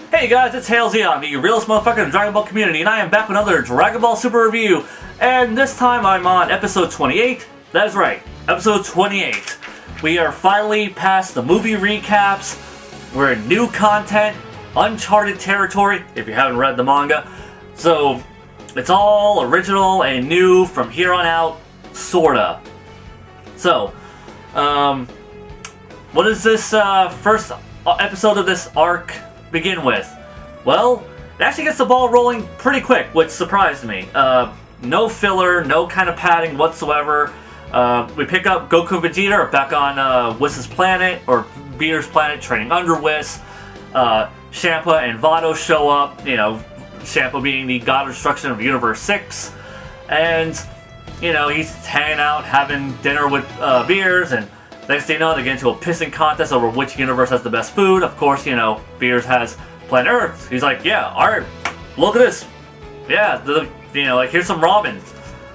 Hey guys, it's Zeon, the realest motherfucker in the Dragon Ball community, and I am back with another Dragon Ball Super review. And this time I'm on episode 28. That is right, episode 28. We are finally past the movie recaps. We're in new content, uncharted territory, if you haven't read the manga. So, it's all original and new from here on out, sorta. So, what does this first episode of this arc begin with? Well, it actually gets the ball rolling pretty quick, which surprised me. No filler, no kind of padding whatsoever. We pick up Goku and Vegeta are back on Whis' planet, or Beer's planet, training under Whis. Champa and Vado show up, you know, Champa being the god of destruction of Universe 6. And, you know, he's hanging out, having dinner with Beers, and next thing you know, they get into a pissing contest over which universe has the best food. Of course, you know, Beers has planet Earth. He's like, yeah, alright, look at this. Yeah, you know, like, here's some ramen.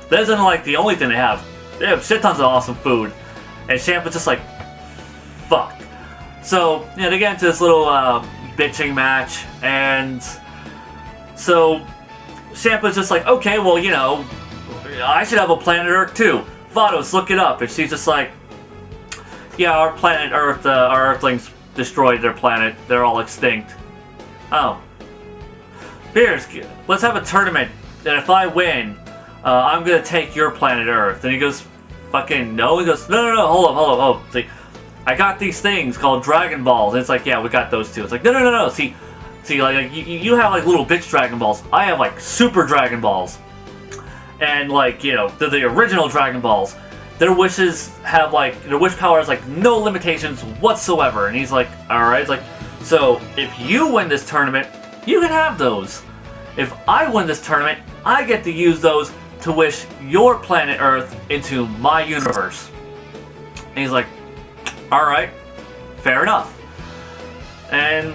That isn't, like, the only thing they have. They have shit tons of awesome food. And Champa's just like, fuck. So, you know, they get into this little bitching match, and so Champa's just like, okay, well, you know, I should have a planet Earth too. Vados, look it up. And she's just like, yeah, our planet Earth, our Earthlings destroyed their planet. They're all extinct. Oh. Beers, let's have a tournament, and if I win, I'm gonna take your planet Earth. And he goes, fucking no. He goes, no, hold up. It's like, I got these things called Dragon Balls. And it's like, yeah, we got those too. It's like, no. See, like you have like little bitch Dragon Balls. I have like Super Dragon Balls. And like, you know, the original Dragon Balls. Their wishes have like, their wish power has like no limitations whatsoever. And he's like, alright, it's like, so if you win this tournament, you can have those. If I win this tournament, I get to use those to wish your planet Earth into my universe. And he's like, alright, fair enough. And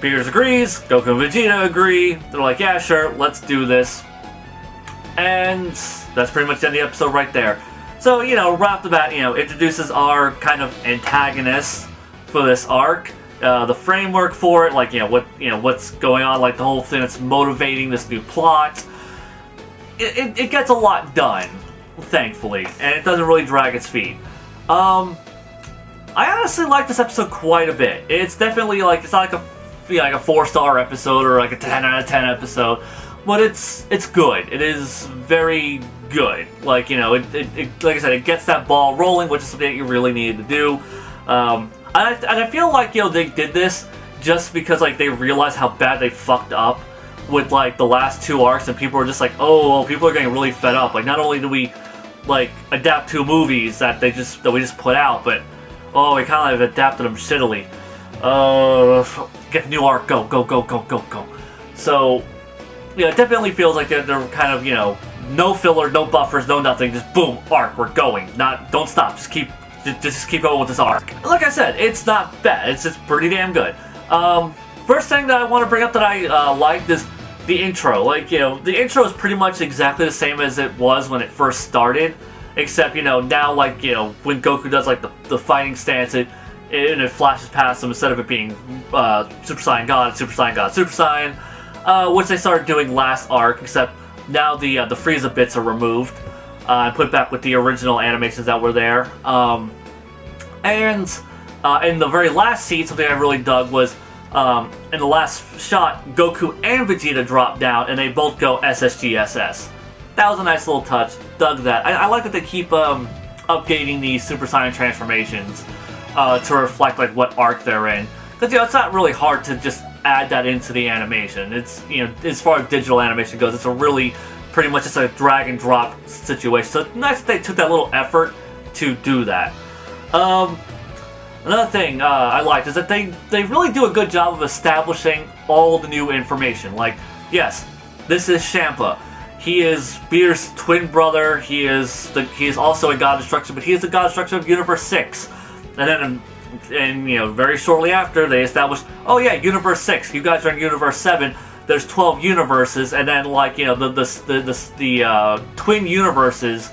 Beers agrees, Goku and Vegeta agree. They're like, yeah, sure, let's do this. And that's pretty much the end of the episode right there. So, you know, right off the bat, you know, introduces our kind of antagonist for this arc. The framework for it, like, you know, what's going on, like the whole thing that's motivating this new plot. It gets a lot done, thankfully, and it doesn't really drag its feet. I honestly like this episode quite a bit. It's definitely like, it's not like a 4-star episode or like a 10 out of 10 episode, but it's good. It is very good. Like, you know, it like I said, it gets that ball rolling, which is something that you really needed to do. And I feel like, you know, they did this just because like they realized how bad they fucked up with like the last 2 arcs, and people were just like, oh, people are getting really fed up. Like, not only do we like adapt 2 movies that we just put out, but oh, we kind of like adapted them shittily. Get the new arc, go. So, yeah, it definitely feels like they're kind of, you know, no filler, no buffers, no nothing, just boom, arc, we're going. Don't stop, just keep going with this arc. Like I said, it's not bad, it's pretty damn good. First thing that I want to bring up that I liked is the intro. Like, you know, the intro is pretty much exactly the same as it was when it first started, except, you know, now, like, you know, when Goku does like the fighting stance, it flashes past him instead of it being Super Saiyan God, Super Saiyan God, Super Saiyan, which they started doing last arc, except now the Frieza bits are removed and put back with the original animations that were there. And in the very last scene, something I really dug was, in the last shot, Goku and Vegeta drop down, and they both go SSGSS. That was a nice little touch. Dug that. I like that they keep updating these Super Saiyan transformations to reflect like what arc they're in. Because, you know, it's not really hard to just add that into the animation. It's, you know, as far as digital animation goes, it's a really pretty much just a drag and drop situation. So it's nice that they took that little effort to do that. Another thing I liked is that they really do a good job of establishing all the new information. Like, yes, this is Champa. He is Beer's twin brother. He is also a god of destruction, but he is the god of destruction of Universe 6. And then, you know, very shortly after, they established, oh yeah, Universe 6. You guys are in Universe 7. There's 12 universes, and then, like, you know, the twin universes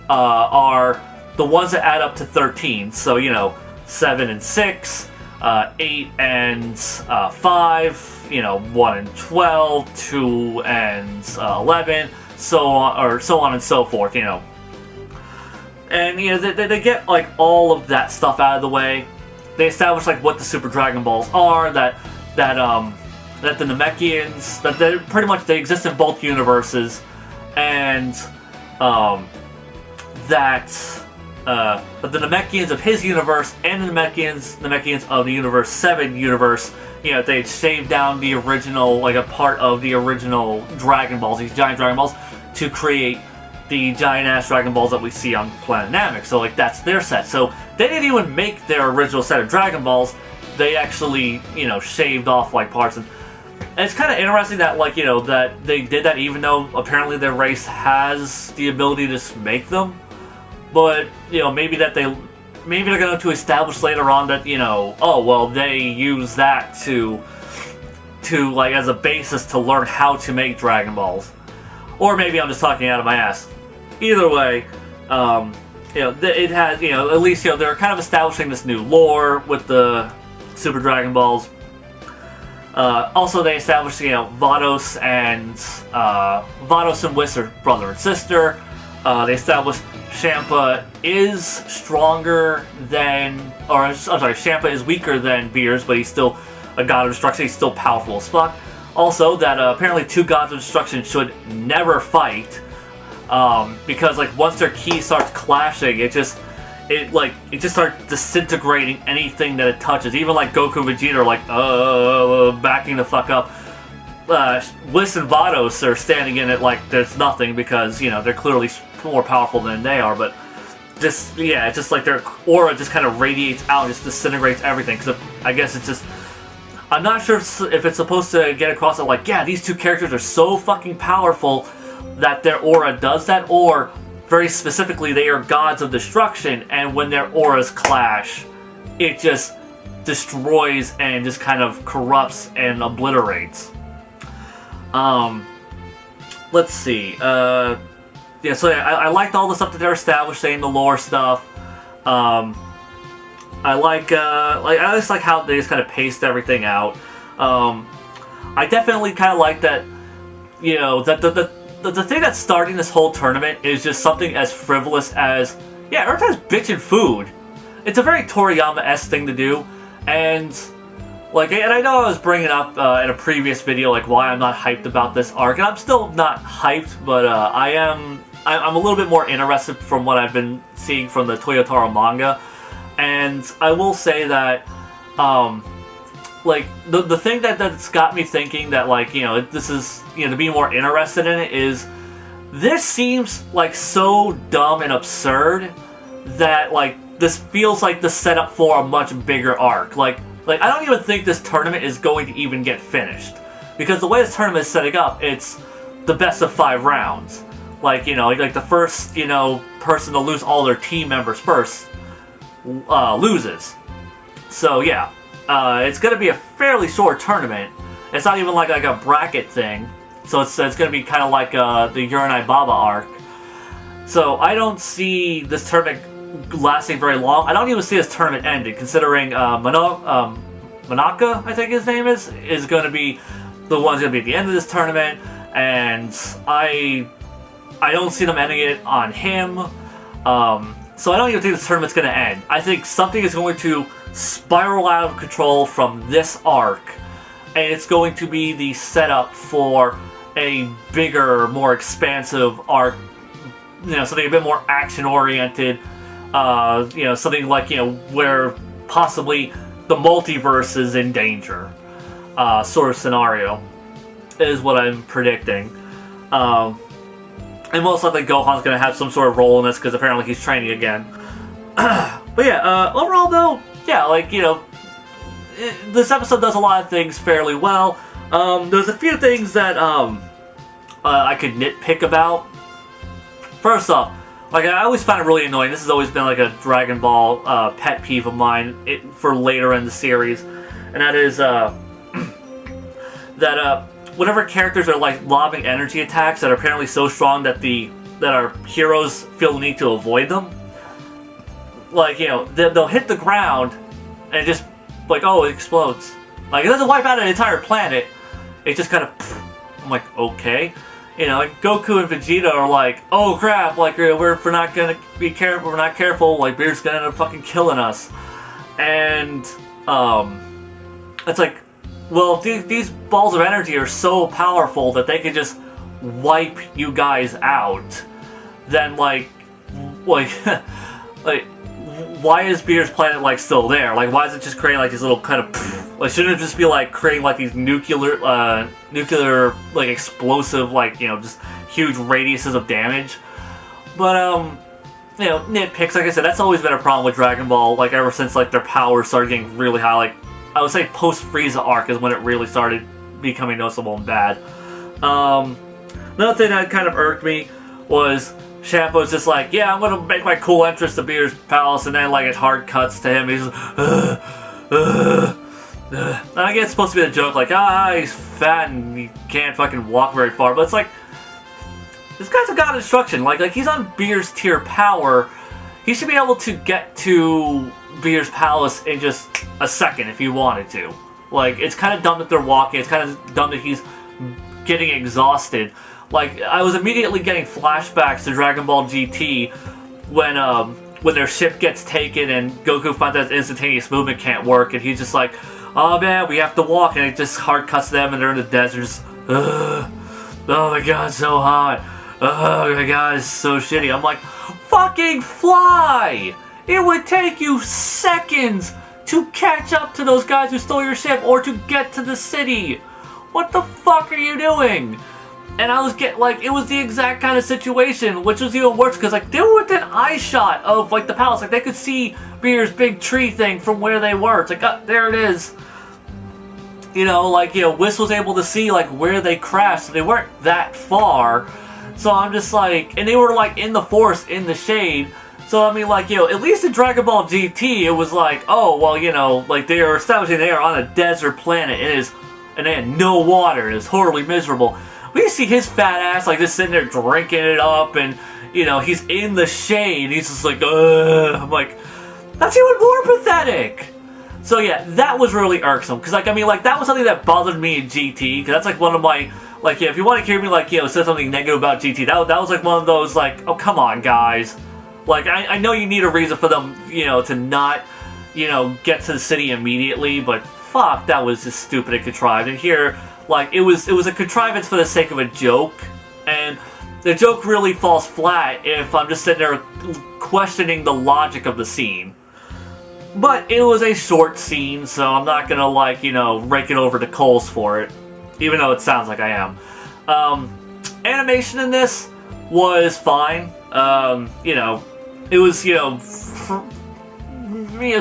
are the ones that add up to 13. So, you know, 7 and 6, 8 and 5, you know, 1 and 12, 2 and 11, so on and so forth, you know. And, you know, they get, like, all of that stuff out of the way. They establish, like, what the Super Dragon Balls are, that the Namekians, that they pretty much, they exist in both universes, and, that the Namekians of his universe and the Namekians of the Universe 7 universe, you know, they shaved down the original, like, a part of the original Dragon Balls, these giant Dragon Balls, to create the giant-ass Dragon Balls that we see on Planet Namek. So, like, that's their set. So, they didn't even make their original set of Dragon Balls. They actually, you know, shaved off, like, parts. And it's kind of interesting that, like, you know, that they did that even though apparently their race has the ability to make them. But, you know, maybe they're going to establish later on that, you know, oh, well, they use that to like, as a basis to learn how to make Dragon Balls. Or maybe I'm just talking out of my ass. Either way, you know, it has, you know, at least, you know, they're kind of establishing this new lore with the Super Dragon Balls. Also, they established, you know, Vados and Whis are brother and sister. They established Champa is stronger than, or I'm sorry, Champa is weaker than Beerus, but he's still a god of destruction. He's still powerful as fuck. Also, that apparently two gods of destruction should never fight, because, like, once their ki starts clashing, it just starts disintegrating anything that it touches. Even, like, Goku and Vegeta are like, backing the fuck up. Whis and Vados are standing in it like there's nothing, because, you know, they're clearly more powerful than they are, but just, yeah, it's just like their aura just kind of radiates out and just disintegrates everything. Because I guess it's just, I'm not sure if it's supposed to get across that, like, yeah, these two characters are so fucking powerful that their aura does that, or very specifically, they are gods of destruction, and when their auras clash, it just destroys and just kind of corrupts and obliterates. Let's see. Yeah, so I liked all the stuff that they're establishing, the lore stuff. I just like how they just kind of paced everything out. I definitely kind of like that, you know, that the thing that's starting this whole tournament is just something as frivolous as, yeah, everybody's bitching food. It's a very Toriyama-esque thing to do, and, like, and I know I was bringing up in a previous video, like, why I'm not hyped about this arc, and I'm still not hyped, but I'm a little bit more interested from what I've been seeing from the Toyotaro manga. And I will say that, like, the thing that's got me thinking that, like, you know, this is, you know, to be more interested in it is, this seems, like, so dumb and absurd that, like, this feels like the setup for a much bigger arc. Like, I don't even think this tournament is going to even get finished. Because the way this tournament is setting up, it's the best of 5 rounds. Like, you know, like the first, you know, person to lose all their team members first loses. So, yeah. It's going to be a fairly short tournament. It's not even like a bracket thing. So it's going to be kind of like the Uranai Baba arc. So I don't see this tournament lasting very long. I don't even see this tournament ending, considering Manaka, I think his name is going to be the one who's going to be at the end of this tournament. And I don't see them ending it on him. So I don't even think this tournament's going to end. I think something is going to spiral out of control from this arc, and it's going to be the setup for a bigger, more expansive arc. You know, something a bit more action-oriented. You know, something like, you know, where possibly the multiverse is in danger. Sort of scenario is what I'm predicting. And most likely Gohan's going to have some sort of role in this, because apparently he's training again. But yeah, overall though, yeah, like, you know, this episode does a lot of things fairly well. There's a few things that I could nitpick about. First off, like, I always find it really annoying. This has always been like a Dragon Ball pet peeve of mine for later in the series. And that is that whenever characters are, like, lobbing energy attacks that are apparently so strong that our heroes feel the need to avoid them, like, you know, they'll hit the ground and just like, oh, it explodes. Like, it doesn't wipe out an entire planet. It just kind of, I'm like, okay. You know, like Goku and Vegeta are like, oh crap, like we're not gonna be careful, we're not careful, like Beerus gonna end up fucking killing us. And it's like, well, if these balls of energy are so powerful that they can just wipe you guys out, then like like why is Beerus' planet like still there? Like, why is it just creating like these little kind of like, shouldn't it just be like creating like these nuclear like explosive, like, you know, just huge radiuses of damage? But you know, nitpicks, like I said, that's always been a problem with Dragon Ball, like ever since like their powers started getting really high. Like, I would say post Frieza arc is when it really started becoming noticeable and bad. Another thing that kind of irked me was Shampoo's just like, yeah, I'm gonna make my cool entrance to Beerus' palace, and then like it hard cuts to him. He's just, and I guess it's supposed to be a joke, like, he's fat and he can't fucking walk very far. But it's like, this guy's a god of destruction. Like he's on Beerus' tier power. He should be able to get to Beerus' palace in just a second if he wanted to. Like, it's kind of dumb that they're walking. It's kind of dumb that he's getting exhausted. Like, I was immediately getting flashbacks to Dragon Ball GT when their ship gets taken and Goku finds that instantaneous movement can't work, and he's just like, oh man, we have to walk, and it just hard cuts them and they're in the desert. Just, oh my god, it's so hot. Oh my god, it's so shitty. I'm like, fucking fly! It would take you seconds to catch up to those guys who stole your ship or to get to the city. What the fuck are you doing? And I was it was the exact kind of situation, which was even worse, because like they were within eye shot of like the palace. Like they could see Beerus' big tree thing from where they were. It's like, there it is. You know, like, you know, Whis was able to see like where they crashed, so they weren't that far. So I'm just like, and they were like in the forest, in the shade. So I mean, like, you know, at least in Dragon Ball GT, it was like, oh well, you know, like they are establishing they are on a desert planet. And they had no water. It is horribly miserable. We see his fat ass like just sitting there drinking it up, and you know he's in the shade. He's just like, ugh. I'm like, that's even more pathetic. So yeah, that was really irksome, because like, I mean, like that was something that bothered me in GT, because that's like one of my, like, yeah, if you want to hear me like, you know, say something negative about GT, that was like one of those like, oh come on guys, like I know you need a reason for them, you know, to not, you know, get to the city immediately, but fuck, that was just stupid and contrived. And here, like, it was a contrivance for the sake of a joke, and the joke really falls flat if I'm just sitting there questioning the logic of the scene. But it was a short scene, so I'm not gonna, like, you know, rake it over the coals for it, even though it sounds like I am. Animation in this was fine. You know, it was, you know,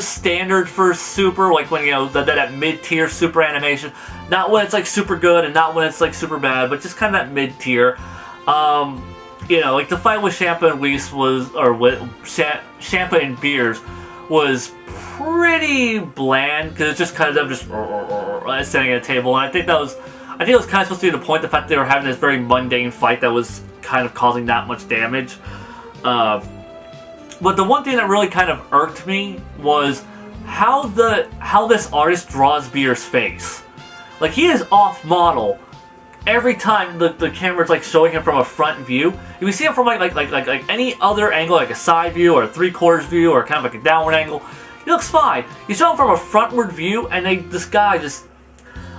standard for Super, like when, you know, that mid-tier Super animation. Not when it's like super good and not when it's like super bad, but just kind of that mid-tier. You know, like the fight with Champa and Whis was, or with Champa and Beerus was pretty bland, because it's just kind of them just standing at a table, and I think it was kind of supposed to be the point, the fact that they were having this very mundane fight that was kind of causing that much damage. But the one thing that really kind of irked me was how this artist draws Beerus' face. Like, he is off model every time the camera's like showing him from a front view. If you see him from like any other angle, like a side view or a 3/4 view or kind of like a downward angle, he looks fine. You show him from a frontward view, and this guy just,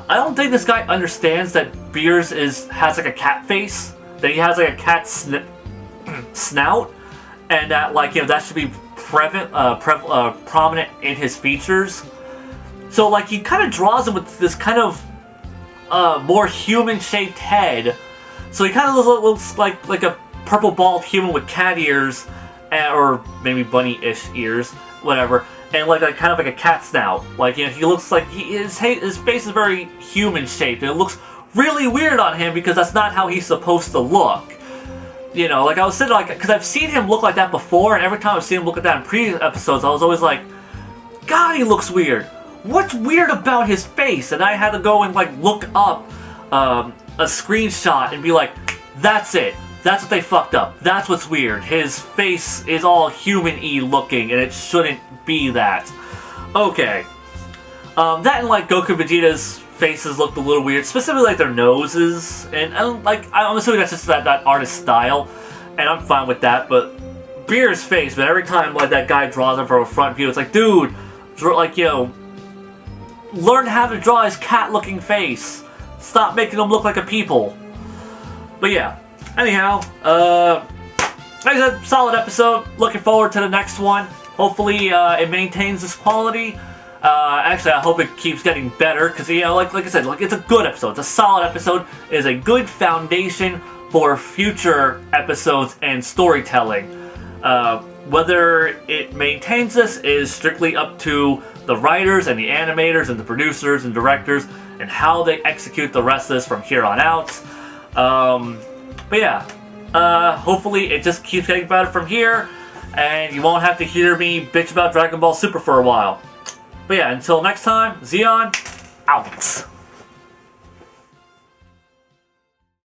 I don't think this guy understands that Beerus has like a cat face, that he has like a cat snout, and that, like, you know, that should be prominent in his features. So like he kind of draws him with this kind of more human-shaped head. So he kind of looks like a purple bald human with cat ears, or maybe bunny-ish ears, whatever, and like kind of like a cat snout. Like, you know, he looks like his face is very human-shaped, and it looks really weird on him because that's not how he's supposed to look. You know, like I was sitting like, because I've seen him look like that before, and every time I've seen him look like that in previous episodes, I was always like, God, he looks weird. What's weird about his face? And I had to go and like look up a screenshot and be like, that's it. That's what they fucked up. That's what's weird. His face is all human-y looking, and it shouldn't be that. Okay. That and like Goku and Vegeta's faces looked a little weird, specifically like their noses, and like I'm assuming that's just that artist style, and I'm fine with that. But Beer's face, but every time like that guy draws him from a front view, it's like, dude, like, you know, learn how to draw his cat-looking face. Stop making him look like a people. But yeah, anyhow, like I said, solid episode. Looking forward to the next one. Hopefully, it maintains this quality. Actually, I hope it keeps getting better, because, you know, like I said, like, it's a good episode. It's a solid episode. It is a good foundation for future episodes and storytelling. Whether it maintains this is strictly up to the writers and the animators and the producers and directors and how they execute the rest of this from here on out. But yeah, hopefully it just keeps getting better from here, and you won't have to hear me bitch about Dragon Ball Super for a while. But yeah, until next time, Zeon, out.